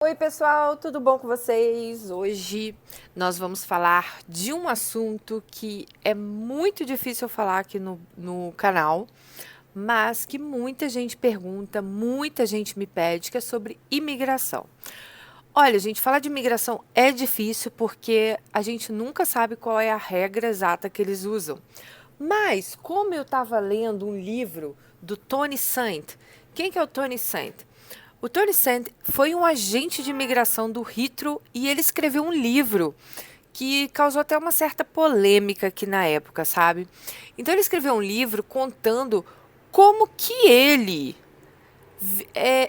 Oi, pessoal, tudo bom com vocês? Hoje nós vamos falar de um assunto que é muito difícil eu falar aqui no canal, mas que muita gente pergunta, muita gente me pede, que é sobre imigração. Olha, gente, falar de imigração é difícil porque a gente nunca sabe qual é a regra exata que eles usam. Mas, como eu estava lendo um livro do Tony Saint, quem que é o Tony Saint? O Tony Saint foi um agente de imigração do Heathrow e ele escreveu um livro que causou até uma certa polêmica aqui na época, sabe? Então ele escreveu um livro contando como que ele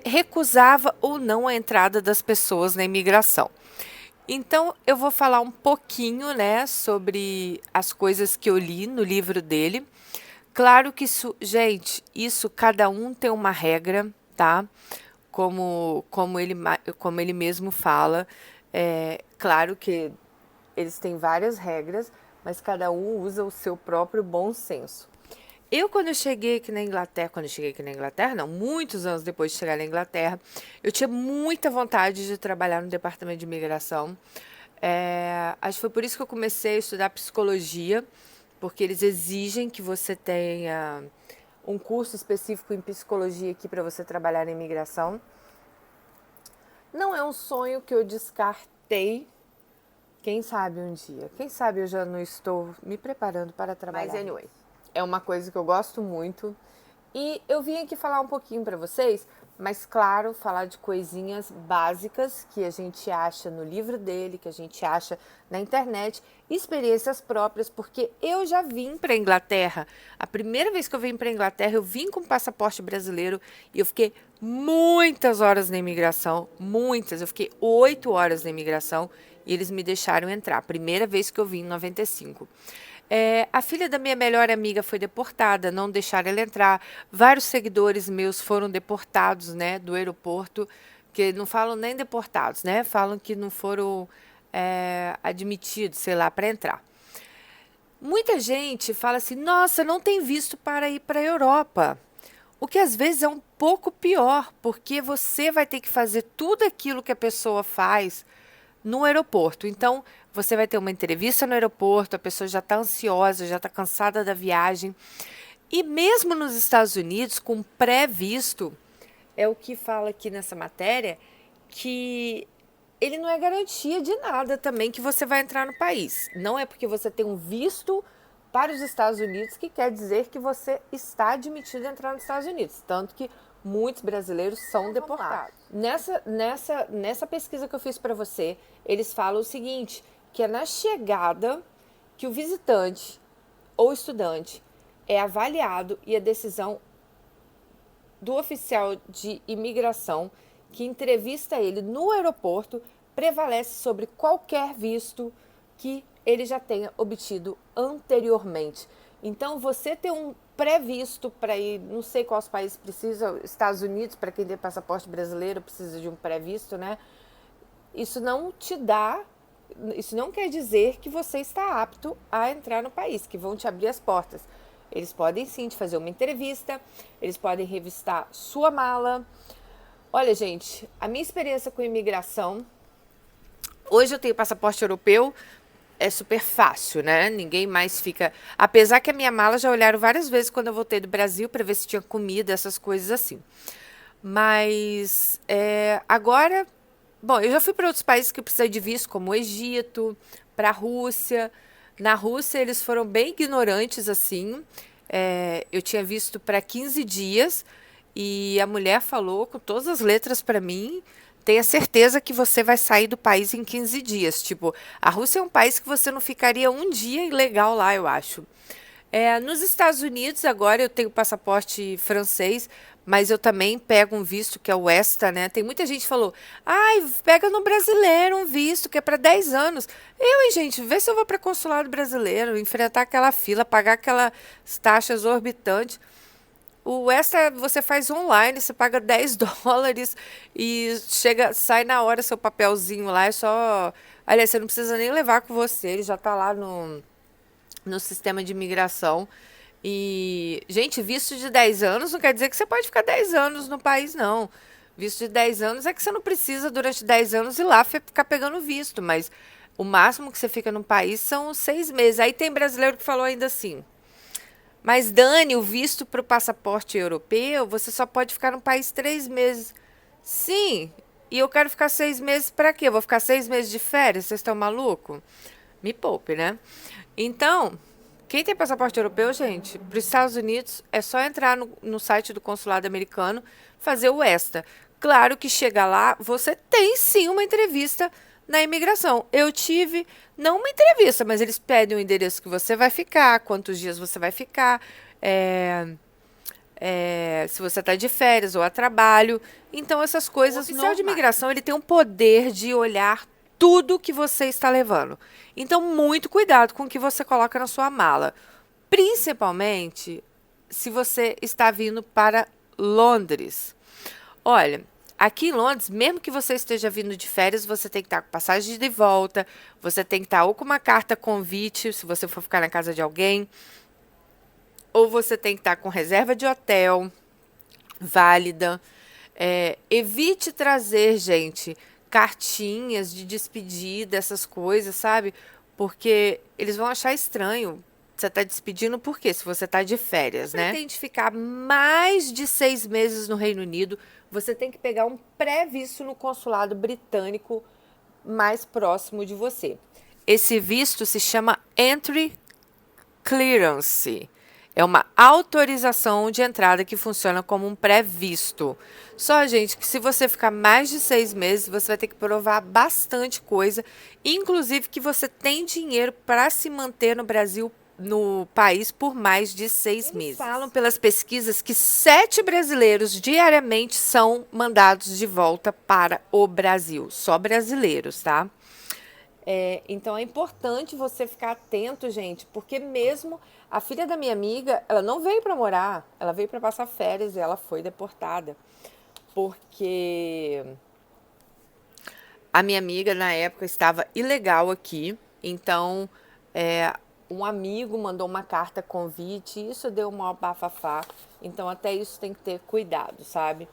recusava ou não a entrada das pessoas na imigração. Então eu vou falar um pouquinho, né, sobre as coisas que eu li no livro dele. Claro que isso, gente, isso cada um tem uma regra, tá? Como ele mesmo fala, claro que eles têm várias regras, mas cada um usa o seu próprio bom senso. Quando eu cheguei aqui na Inglaterra, não, muitos anos depois de chegar na Inglaterra, eu tinha muita vontade de trabalhar no departamento de imigração. Acho que foi por isso que eu comecei a estudar psicologia, porque eles exigem que você tenha um curso específico em psicologia aqui para você trabalhar na imigração. Não é um sonho que eu descartei. Quem sabe um dia? Quem sabe eu já não estou me preparando para trabalhar. Mas anyway, é uma coisa que eu gosto muito. E eu vim aqui falar um pouquinho para vocês, mas claro, falar de coisinhas básicas que a gente acha no livro dele, que a gente acha na internet, experiências próprias, porque eu já vim para a Inglaterra. A primeira vez que eu vim para a Inglaterra, eu vim com passaporte brasileiro e eu fiquei muitas horas na imigração, muitas. Eu fiquei 8 horas na imigração e eles me deixaram entrar. Primeira vez que eu vim em 95. A filha da minha melhor amiga foi deportada, não deixaram ela entrar. Vários seguidores meus foram deportados, né, do aeroporto, que não falam nem deportados, né, falam que não foram admitidos, sei lá, para entrar. Muita gente fala assim, nossa, não tem visto para ir para a Europa. O que às vezes é um pouco pior, porque você vai ter que fazer tudo aquilo que a pessoa faz no aeroporto. Então, você vai ter uma entrevista no aeroporto, a pessoa já está ansiosa, já está cansada da viagem. E mesmo nos Estados Unidos, com pré-visto, é o que fala aqui nessa matéria, que ele não é garantia de nada também que você vai entrar no país. Não é porque você tem um visto para os Estados Unidos que quer dizer que você está admitido a entrar nos Estados Unidos. Tanto que muitos brasileiros são deportados. Nessa pesquisa que eu fiz para você, eles falam o seguinte, que é na chegada que o visitante ou estudante é avaliado e a decisão do oficial de imigração que entrevista ele no aeroporto prevalece sobre qualquer visto que ele já tenha obtido anteriormente. Então, você ter um pré-visto para ir, não sei quais países precisa, Estados Unidos, para quem tem passaporte brasileiro, precisa de um pré-visto, né? Isso não quer dizer que você está apto a entrar no país, que vão te abrir as portas. Eles podem sim te fazer uma entrevista, eles podem revistar sua mala. Olha, gente, a minha experiência com imigração, hoje eu tenho passaporte europeu, é super fácil, né? Ninguém mais fica... Apesar que a minha mala já olharam várias vezes quando eu voltei do Brasil para ver se tinha comida, essas coisas assim. Mas agora... Bom, eu já fui para outros países que precisam de visto, como o Egito, para a Rússia. Na Rússia, eles foram bem ignorantes, assim. Eu tinha visto para 15 dias e a mulher falou com todas as letras para mim: tenha certeza que você vai sair do país em 15 dias. Tipo, a Rússia é um país que você não ficaria um dia ilegal lá, eu acho. Nos Estados Unidos, agora eu tenho passaporte francês, mas eu também pego um visto que é o ESTA, né? Tem muita gente que falou, ai, pega no brasileiro um visto que é para 10 anos. Hein, gente, vê se eu vou para consulado brasileiro, enfrentar aquela fila, pagar aquelas taxas exorbitantes. O ESTA você faz online, você paga 10 dólares e sai na hora seu papelzinho lá, é só... Aliás, você não precisa nem levar com você, ele já está lá no sistema de imigração. E, gente, visto de 10 anos não quer dizer que você pode ficar 10 anos no país, não. Visto de 10 anos é que você não precisa, durante 10 anos, ir lá ficar pegando visto, mas o máximo que você fica no país são 6 meses. Aí tem brasileiro que falou ainda assim, mas Dani, o visto para o passaporte europeu, você só pode ficar no país 3 meses. Sim, e eu quero ficar 6 meses para quê? Eu vou ficar 6 meses de férias? Vocês estão malucos? Me poupe, né? Então, quem tem passaporte europeu, gente, para os Estados Unidos é só entrar no site do consulado americano, fazer o ESTA. Claro que chega lá, você tem sim uma entrevista na imigração. Eu tive, não uma entrevista, mas eles pedem o endereço que você vai ficar, quantos dias você vai ficar, se você está de férias ou a trabalho. Então, essas coisas. O oficial de imigração ele tem um poder de olhar tudo que você está levando. Então, muito cuidado com o que você coloca na sua mala. Principalmente se você está vindo para Londres. Olha, aqui em Londres, mesmo que você esteja vindo de férias, você tem que estar com passagem de volta, você tem que estar ou com uma carta convite, se você for ficar na casa de alguém, ou você tem que estar com reserva de hotel válida. Evite trazer, gente, cartinhas de despedida, essas coisas, sabe? Porque eles vão achar estranho. Você está despedindo por quê? Se você está de férias, né? Pretende ficar mais de 6 meses no Reino Unido, você tem que pegar um pré-visto no consulado britânico mais próximo de você. Esse visto se chama Entry Clearance. É uma autorização de entrada que funciona como um pré-visto. Só, gente, que se você ficar mais de 6 meses, você vai ter que provar bastante coisa, inclusive que você tem dinheiro para se manter no Brasil, no país, por mais de 6 meses. Eles falam pelas pesquisas que 7 brasileiros diariamente são mandados de volta para o Brasil. Só brasileiros, tá? Então é importante você ficar atento, gente, porque mesmo a filha da minha amiga, ela não veio para morar, ela veio para passar férias e ela foi deportada. Porque a minha amiga na época estava ilegal aqui, então um amigo mandou uma carta convite, e isso deu uma bafafá. Então até isso tem que ter cuidado, sabe?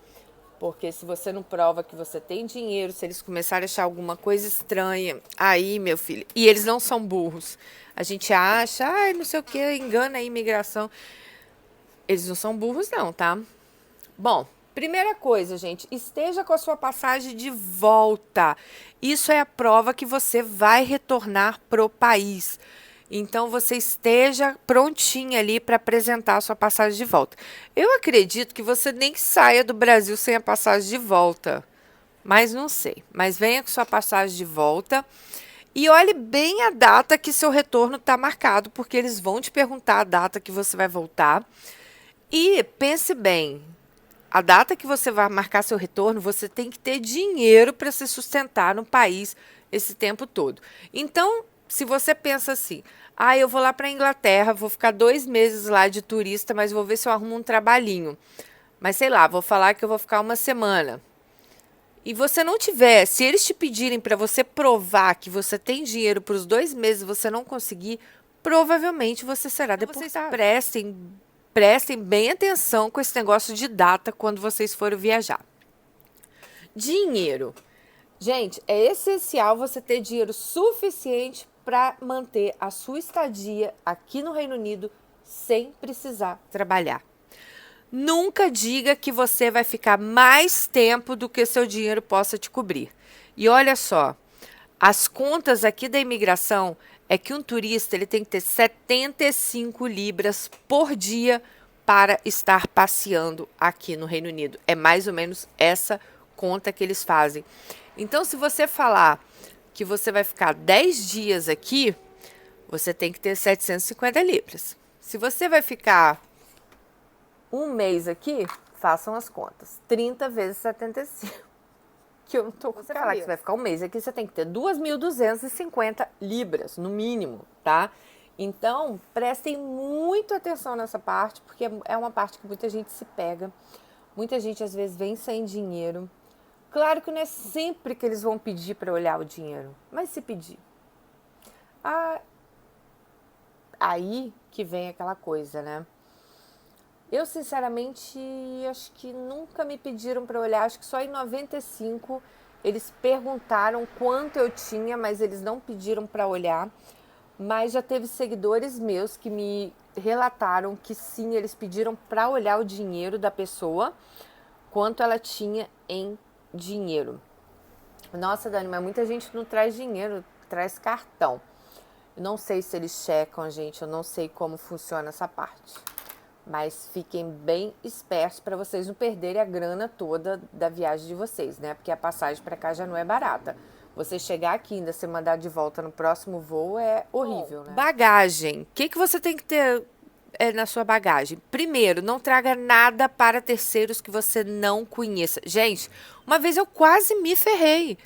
Porque se você não prova que você tem dinheiro, se eles começarem a achar alguma coisa estranha, aí, meu filho, e eles não são burros. A gente acha, ai, não sei o que, engana a imigração. Eles não são burros, não, tá? Bom, primeira coisa, gente, esteja com a sua passagem de volta. Isso é a prova que você vai retornar pro país. Então, você esteja prontinha ali para apresentar a sua passagem de volta. Eu acredito que você nem saia do Brasil sem a passagem de volta, mas não sei. Mas venha com sua passagem de volta e olhe bem a data que seu retorno está marcado, porque eles vão te perguntar a data que você vai voltar. E pense bem, a data que você vai marcar seu retorno, você tem que ter dinheiro para se sustentar no país esse tempo todo. Então, se você pensa assim, eu vou lá para a Inglaterra, vou ficar 2 meses lá de turista, mas vou ver se eu arrumo um trabalhinho. Mas sei lá, vou falar que eu vou ficar uma semana. E você não tiver, se eles te pedirem para você provar que você tem dinheiro para os 2 meses e você não conseguir, provavelmente você será deportado. Vocês prestem bem atenção com esse negócio de data quando vocês forem viajar. Dinheiro. Gente, é essencial você ter dinheiro suficiente para manter a sua estadia aqui no Reino Unido sem precisar trabalhar. Nunca diga que você vai ficar mais tempo do que seu dinheiro possa te cobrir. E olha só, as contas aqui da imigração é que um turista ele tem que ter 75 libras por dia para estar passeando aqui no Reino Unido. É mais ou menos essa conta que eles fazem. Então, se você falar que você vai ficar 10 dias aqui, você tem que ter 750 libras. Se você vai ficar um mês aqui, façam as contas. 30 vezes 75. Que eu não tô com você falar que você vai ficar um mês aqui, você tem que ter 2.250 libras, no mínimo, tá? Então, prestem muito atenção nessa parte, porque é uma parte que muita gente se pega. Muita gente, às vezes, vem sem dinheiro. Claro que não é sempre que eles vão pedir para olhar o dinheiro, mas se pedir. Aí que vem aquela coisa, né? Eu, sinceramente, acho que nunca me pediram para olhar. Acho que só em 95 eles perguntaram quanto eu tinha, mas eles não pediram para olhar. Mas já teve seguidores meus que me relataram que sim, eles pediram para olhar o dinheiro da pessoa, quanto ela tinha em dinheiro. Nossa, Dani, mas muita gente não traz dinheiro, traz cartão. Eu não sei se eles checam, gente, eu não sei como funciona essa parte. Mas fiquem bem espertos para vocês não perderem a grana toda da viagem de vocês, né? Porque a passagem para cá já não é barata. Você chegar aqui e ainda ser mandado de volta no próximo voo é horrível, né? Bagagem. O que você tem que ter na sua bagagem? Primeiro, não traga nada para terceiros que você não conheça. Gente, uma vez eu quase me ferrei.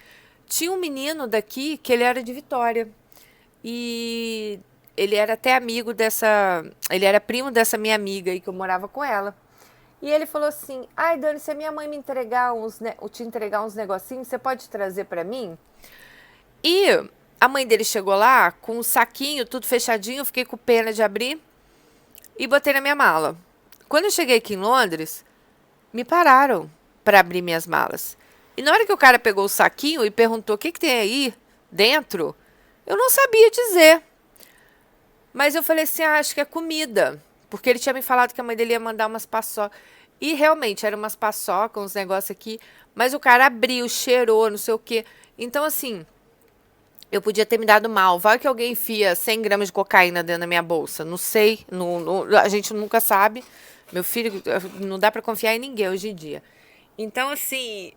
Tinha um menino daqui que ele era de Vitória. E ele era até amigo dessa. Ele era primo dessa minha amiga aí que eu morava com ela. E ele falou assim: ai, Dani, se a minha mãe me entregar te entregar uns negocinhos, você pode trazer para mim? E a mãe dele chegou lá com um saquinho, tudo fechadinho. Eu fiquei com pena de abrir e botei na minha mala. Quando eu cheguei aqui em Londres, me pararam para abrir minhas malas. E na hora que o cara pegou o saquinho e perguntou o que tem aí dentro, eu não sabia dizer. Mas eu falei assim, acho que é comida. Porque ele tinha me falado que a mãe dele ia mandar umas paçocas. E realmente, eram umas paçocas, uns negócios aqui. Mas o cara abriu, cheirou, não sei o quê. Então, assim, eu podia ter me dado mal. Vai que alguém enfia 100 gramas de cocaína dentro da minha bolsa. Não sei, a gente nunca sabe. Meu filho, não dá pra confiar em ninguém hoje em dia. Então, assim,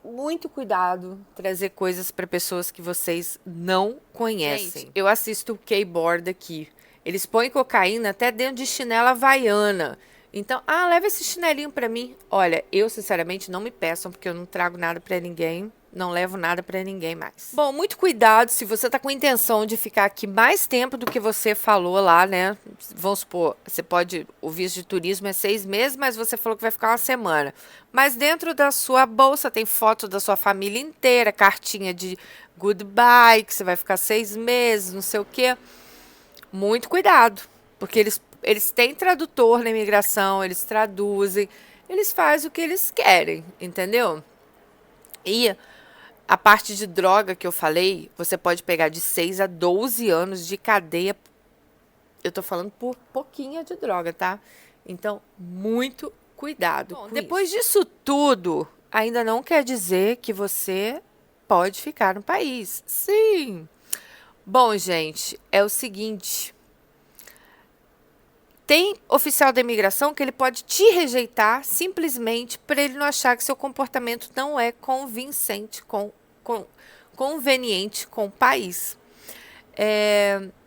muito cuidado trazer coisas para pessoas que vocês não conhecem. Gente, eu assisto o K-Board aqui. Eles põem cocaína até dentro de chinela havaiana. Então, leva esse chinelinho para mim. Olha, eu sinceramente não me peçam porque eu não trago nada para ninguém. Não levo nada para ninguém mais. Bom, muito cuidado se você tá com a intenção de ficar aqui mais tempo do que você falou lá, né? Vamos supor, o visto de turismo é 6 meses, mas você falou que vai ficar uma semana. Mas dentro da sua bolsa tem foto da sua família inteira, cartinha de goodbye, que você vai ficar 6 meses, não sei o quê. Muito cuidado, porque eles têm tradutor na imigração, eles traduzem, eles fazem o que eles querem, entendeu? E a parte de droga que eu falei, você pode pegar de 6 a 12 anos de cadeia. Eu tô falando por pouquinha de droga, tá? Então, muito cuidado. Bom, depois disso tudo, ainda não quer dizer que você pode ficar no país. Sim. Bom, gente, é o seguinte. Tem oficial da imigração que ele pode te rejeitar simplesmente para ele não achar que seu comportamento não é convincente, conveniente com o país.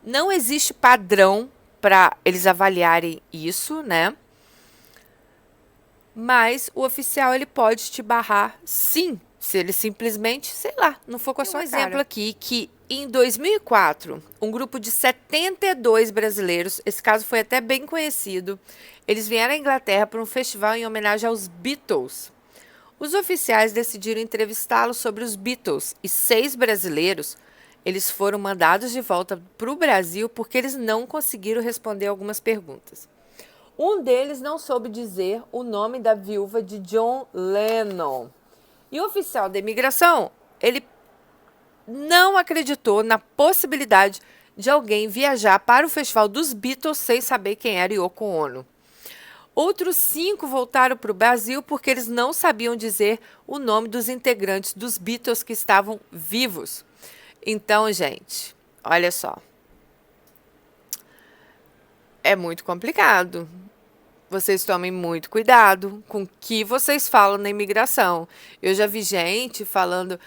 Não existe padrão para eles avaliarem isso, né? Mas o oficial ele pode te barrar, sim, se ele simplesmente, sei lá, não for com a sua cara. Um exemplo aqui que em 2004, um grupo de 72 brasileiros, esse caso foi até bem conhecido, eles vieram à Inglaterra para um festival em homenagem aos Beatles. Os oficiais decidiram entrevistá-los sobre os Beatles e 6 brasileiros, eles foram mandados de volta para o Brasil porque eles não conseguiram responder algumas perguntas. Um deles não soube dizer o nome da viúva de John Lennon. E o oficial da imigração, ele não acreditou na possibilidade de alguém viajar para o festival dos Beatles sem saber quem era Yoko Ono. Outros 5 voltaram para o Brasil porque eles não sabiam dizer o nome dos integrantes dos Beatles que estavam vivos. Então, gente, olha só. É muito complicado. Vocês tomem muito cuidado com o que vocês falam na imigração. Eu já vi gente falando,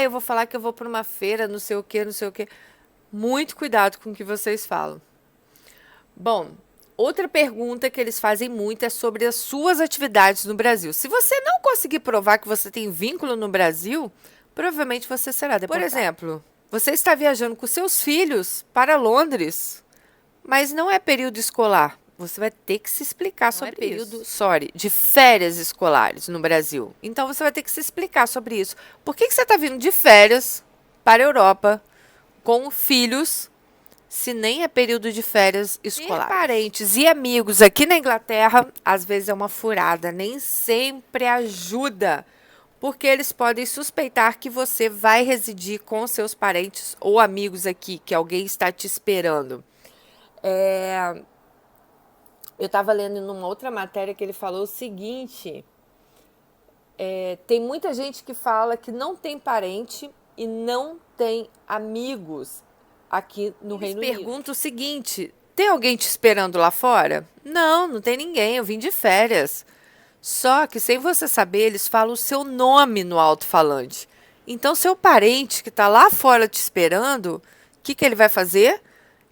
eu vou falar que eu vou para uma feira, não sei o quê, não sei o quê. Muito cuidado com o que vocês falam. Bom, outra pergunta que eles fazem muito é sobre as suas atividades no Brasil. Se você não conseguir provar que você tem vínculo no Brasil, provavelmente você será deportado. Por exemplo, você está viajando com seus filhos para Londres, mas não é período escolar. Você vai ter que se explicar sobre isso. De férias escolares no Brasil. Então, você vai ter que se explicar sobre isso. Por que você está vindo de férias para a Europa com filhos se nem é período de férias escolares. Ter parentes e amigos aqui na Inglaterra, às vezes é uma furada, nem sempre ajuda, porque eles podem suspeitar que você vai residir com seus parentes ou amigos aqui, que alguém está te esperando. Eu estava lendo numa outra matéria que ele falou o seguinte: tem muita gente que fala que não tem parente e não tem amigos aqui no Reino Unido. Pergunta o seguinte: tem alguém te esperando lá fora? Não, não tem ninguém, eu vim de férias. Só que sem você saber, eles falam o seu nome no alto-falante. Então, seu parente que está lá fora te esperando, o que ele vai fazer?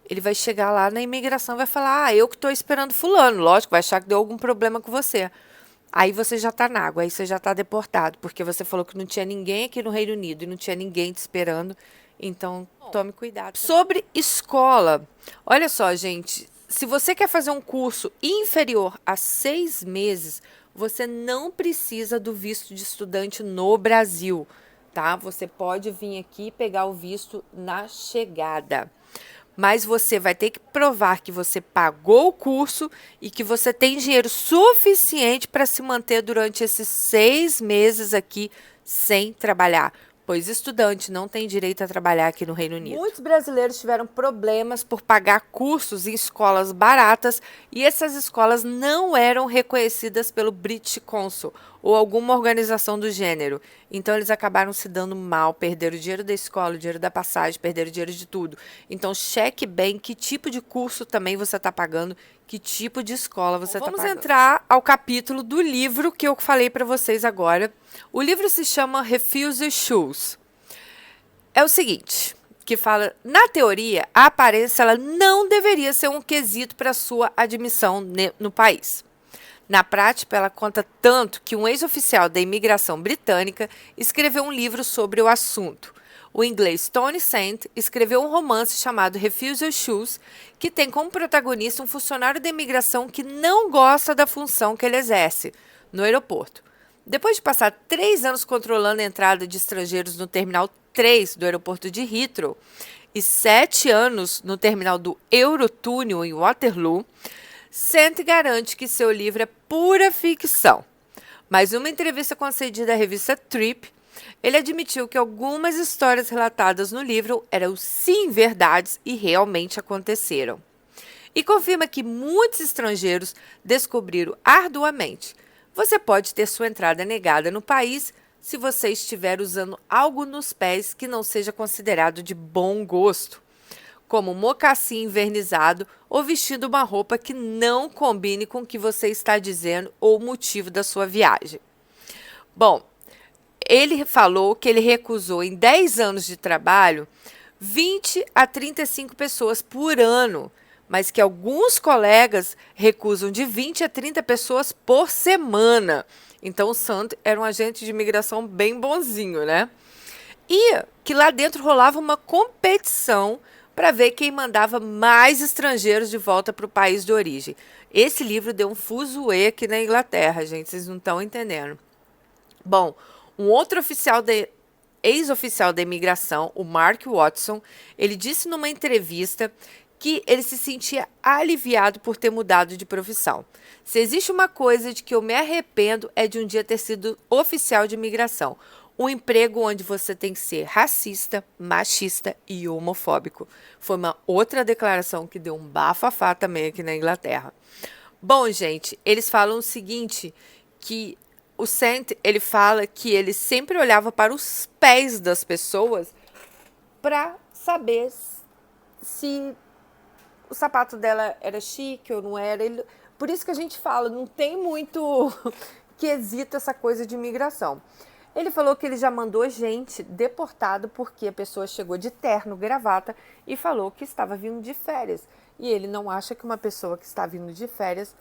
Ele vai chegar lá na imigração e vai falar: eu que estou esperando fulano. Lógico, vai achar que deu algum problema com você. Aí você já está na água, aí você já está deportado, porque você falou que não tinha ninguém aqui no Reino Unido e não tinha ninguém te esperando. Então, tome cuidado. Sobre escola, olha só, gente, se você quer fazer um curso inferior a 6 meses, você não precisa do visto de estudante no Brasil, tá? Você pode vir aqui e pegar o visto na chegada. Mas você vai ter que provar que você pagou o curso e que você tem dinheiro suficiente para se manter durante esses 6 meses aqui sem trabalhar, pois estudante não tem direito a trabalhar aqui no Reino Unido. Muitos brasileiros tiveram problemas por pagar cursos em escolas baratas e essas escolas não eram reconhecidas pelo British Council ou alguma organização do gênero. Então, eles acabaram se dando mal, perderam o dinheiro da escola, o dinheiro da passagem, perderam o dinheiro de tudo. Então, cheque bem que tipo de curso também você está pagando, que tipo de escola você está pagando. Vamos entrar ao capítulo do livro que eu falei para vocês agora. O livro se chama Refugee Shoes. É o seguinte, que fala, na teoria, a aparência ela não deveria ser um quesito para sua admissão no país. Na prática, ela conta tanto que um ex-oficial da imigração britânica escreveu um livro sobre o assunto. O inglês Tony Sant escreveu um romance chamado Refugee Shoes, que tem como protagonista um funcionário da imigração que não gosta da função que ele exerce no aeroporto. Depois de passar 3 anos controlando a entrada de estrangeiros no Terminal 3 do aeroporto de Heathrow e 7 anos no terminal do Eurotúnel em Waterloo, Sant garante que seu livro é pura ficção. Mas em uma entrevista concedida à revista Trip, ele admitiu que algumas histórias relatadas no livro eram sim verdades e realmente aconteceram. E confirma que muitos estrangeiros descobriram arduamente: você pode ter sua entrada negada no país se você estiver usando algo nos pés que não seja considerado de bom gosto, como mocassim envernizado ou vestindo uma roupa que não combine com o que você está dizendo ou o motivo da sua viagem. Bom, ele falou que ele recusou em 10 anos de trabalho 20 a 35 pessoas por ano, mas que alguns colegas recusam de 20 a 30 pessoas por semana. Então o Sant era um agente de imigração bem bonzinho, né? E que lá dentro rolava uma competição para ver quem mandava mais estrangeiros de volta para o país de origem. Esse livro deu um fuzuê aqui na Inglaterra, gente, vocês não estão entendendo. Bom, um outro ex-oficial da imigração, o Mark Watson, ele disse numa entrevista que ele se sentia aliviado por ter mudado de profissão. Se existe uma coisa de que eu me arrependo é de um dia ter sido oficial de imigração. Um emprego onde você tem que ser racista, machista e homofóbico. Foi uma outra declaração que deu um bafafá também aqui na Inglaterra. Bom, gente, eles falam o seguinte, que o Sant, ele fala que ele sempre olhava para os pés das pessoas para saber se o sapato dela era chique ou não era. Por isso que a gente fala, não tem muito quesito essa coisa de imigração. Ele falou que ele já mandou gente deportado porque a pessoa chegou de terno, gravata e falou que estava vindo de férias. E ele não acha que uma pessoa que está vindo de férias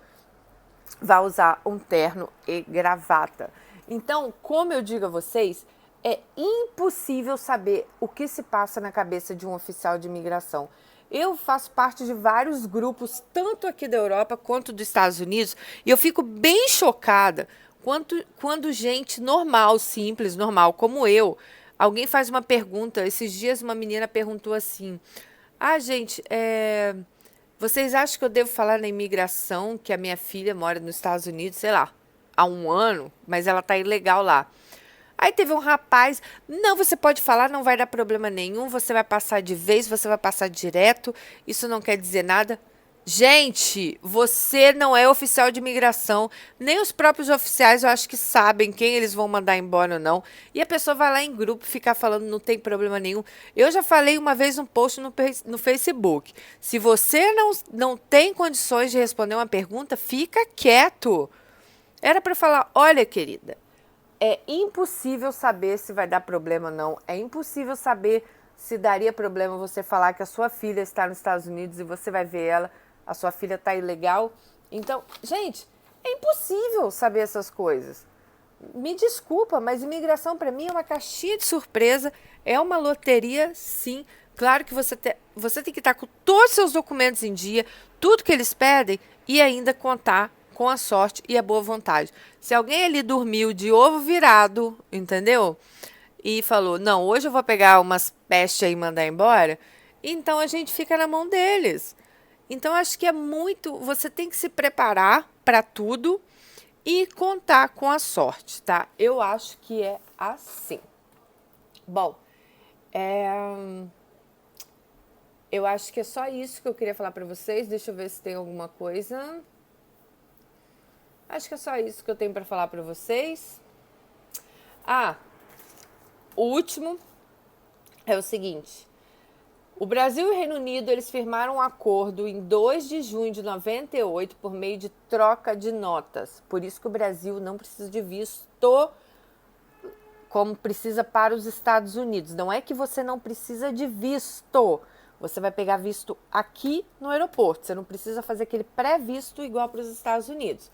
vai usar um terno e gravata. Então, como eu digo a vocês, é impossível saber o que se passa na cabeça de um oficial de imigração. Eu faço parte de vários grupos, tanto aqui da Europa quanto dos Estados Unidos, e eu fico bem chocada quando gente normal, simples, normal, como eu, alguém faz uma pergunta. Esses dias uma menina perguntou assim: Ah, gente, vocês acham que eu devo falar na imigração que a minha filha mora nos Estados Unidos, sei lá, há um ano, mas ela tá ilegal lá? Aí teve um rapaz, não, você pode falar, não vai dar problema nenhum, você vai passar de vez, você vai passar direto, isso não quer dizer nada. Gente, você não é oficial de imigração, nem os próprios oficiais eu acho que sabem quem eles vão mandar embora ou não. E a pessoa vai lá em grupo ficar falando não tem problema nenhum. Eu já falei uma vez um post no Facebook. Se você não tem condições de responder uma pergunta, fica quieto. Era para falar, olha, querida, é impossível saber se vai dar problema ou não. É impossível saber se daria problema você falar que a sua filha está nos Estados Unidos e você vai ver ela, a sua filha está ilegal. Então, gente, é impossível saber essas coisas. Me desculpa, mas imigração para mim é uma caixinha de surpresa, é uma loteria, sim. Claro que você tem que estar com todos os seus documentos em dia, tudo que eles pedem e ainda contar com a sorte e a boa vontade. Se alguém ali dormiu de ovo virado, entendeu? E falou: não, hoje eu vou pegar umas pestes aí e mandar embora, então a gente fica na mão deles. Então acho que é muito. Você tem que se preparar para tudo e contar com a sorte, tá? Eu acho que é assim. Bom, eu acho que é só isso que eu queria falar para vocês. Deixa eu ver se tem alguma coisa. Acho que é só isso que eu tenho para falar para vocês. Ah, o último é o seguinte. O Brasil e o Reino Unido, eles firmaram um acordo em 2 de junho de 98 por meio de troca de notas. Por isso que o Brasil não precisa de visto como precisa para os Estados Unidos. Não é que você não precisa de visto. Você vai pegar visto aqui no aeroporto. Você não precisa fazer aquele pré-visto igual para os Estados Unidos.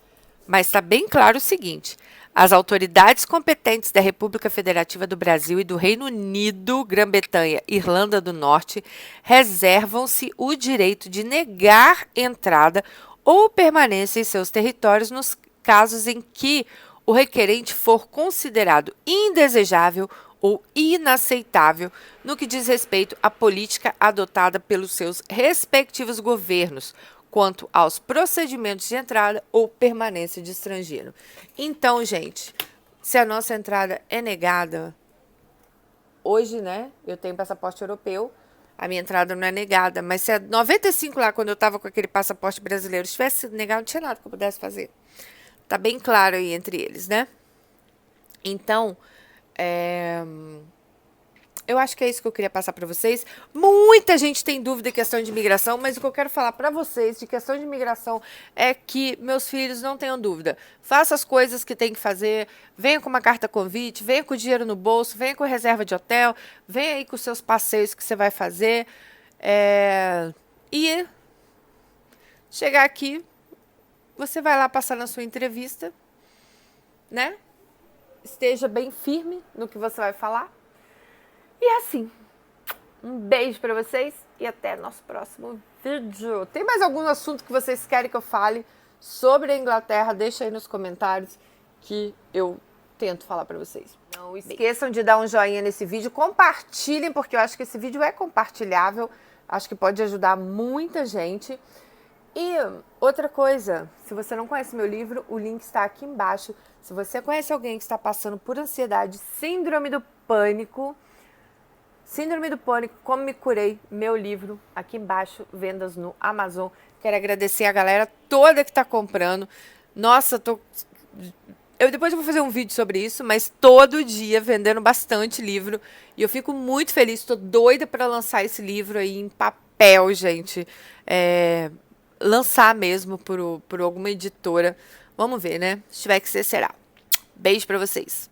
Mas está bem claro o seguinte: as autoridades competentes da República Federativa do Brasil e do Reino Unido, Grã-Bretanha e Irlanda do Norte reservam-se o direito de negar entrada ou permanência em seus territórios nos casos em que o requerente for considerado indesejável ou inaceitável no que diz respeito à política adotada pelos seus respectivos governos, quanto aos procedimentos de entrada ou permanência de estrangeiro. Então, gente, se a nossa entrada é negada, hoje, né, eu tenho passaporte europeu, a minha entrada não é negada, mas se a 95 lá, quando eu estava com aquele passaporte brasileiro, tivesse sido negado, não tinha nada que eu pudesse fazer. Tá bem claro aí entre eles, né? Então, eu acho que é isso que eu queria passar para vocês. Muita gente tem dúvida em questão de imigração, mas o que eu quero falar para vocês de questão de imigração é que meus filhos não tenham dúvida. Faça as coisas que tem que fazer, venha com uma carta convite, venha com dinheiro no bolso, venha com reserva de hotel, venha aí com os seus passeios que você vai fazer. E chegar aqui, você vai lá passar na sua entrevista, né? Esteja bem firme no que você vai falar. E é assim. Um beijo pra vocês e até nosso próximo vídeo. Tem mais algum assunto que vocês querem que eu fale sobre a Inglaterra? Deixa aí nos comentários que eu tento falar pra vocês. Não esqueçam de dar um joinha nesse vídeo. Compartilhem, porque eu acho que esse vídeo é compartilhável. Acho que pode ajudar muita gente. E outra coisa, se você não conhece meu livro, o link está aqui embaixo. Se você conhece alguém que está passando por ansiedade, síndrome do pânico, como me curei, meu livro, aqui embaixo, vendas no Amazon. Quero agradecer a galera toda que está comprando. Nossa, depois eu vou fazer um vídeo sobre isso, mas todo dia vendendo bastante livro. E eu fico muito feliz, estou doida para lançar esse livro aí em papel, gente. Lançar mesmo por alguma editora. Vamos ver, né? Se tiver que ser, será. Beijo para vocês.